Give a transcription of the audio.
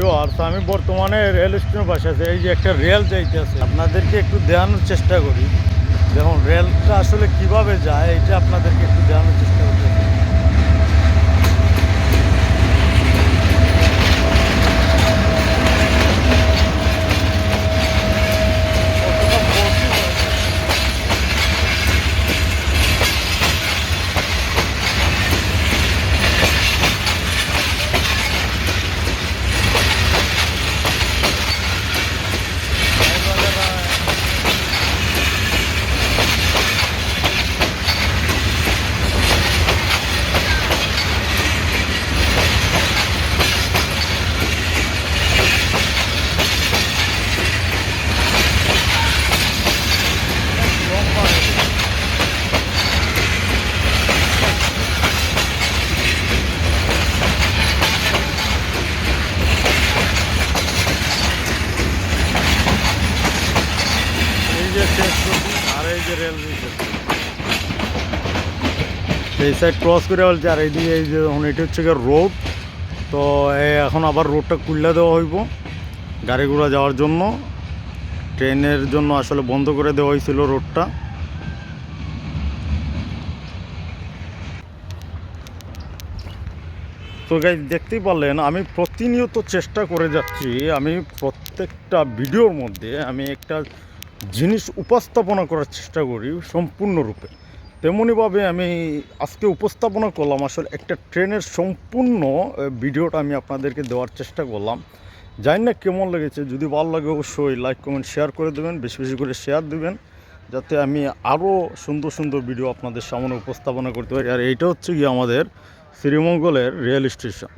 Viewers, আমি বর্তমানে rail স্টেশনের পাশে আছি। এই যে একটা রেল যাইতেছে, আপনাদেরকে একটু দেখানোর চেষ্টা করি। দেখুন রেলটা আসলে কিভাবে যায়, এটা আপনাদেরকে একটু দেখানোর চেষ্টা করতেছি। আর এই যে রেল এই সাইড ক্রস করে বলছে, আর এইদিকে এই যে এটা হচ্ছে গিয়ে রোড। তো এখন আবার রোডটা খুলে দেওয়া হইব গাড়ি ঘোড়া যাওয়ার জন্য। ট্রেনের জন্য আসলে বন্ধ করে দেওয়া হয়েছিল রোডটা। তো গাইস দেখতেই পারলেন, আমি প্রতিনিয়ত চেষ্টা করে যাচ্ছি। আমি প্রত্যেকটা ভিডিওর মধ্যে আমি একটা জিনিস উপস্থাপনা করার চেষ্টা করি সম্পূর্ণরূপে। তেমনইভাবে আমি আজকে উপস্থাপনা করলাম আসলে একটা ট্রেনের সম্পূর্ণ ভিডিওটা আমি আপনাদেরকে দেওয়ার চেষ্টা করলাম। জানি না কেমন লেগেছে, যদি ভালো লাগে অবশ্যই লাইক কমেন্ট শেয়ার করে দেবেন, বেশি বেশি করে শেয়ার দেবেন, যাতে আমি আরও সুন্দর সুন্দর ভিডিও আপনাদের সামনে উপস্থাপনা করতে পারি। আর এইটা হচ্ছে গিয়ে আমাদের শ্রীমঙ্গলের রেল স্টেশন।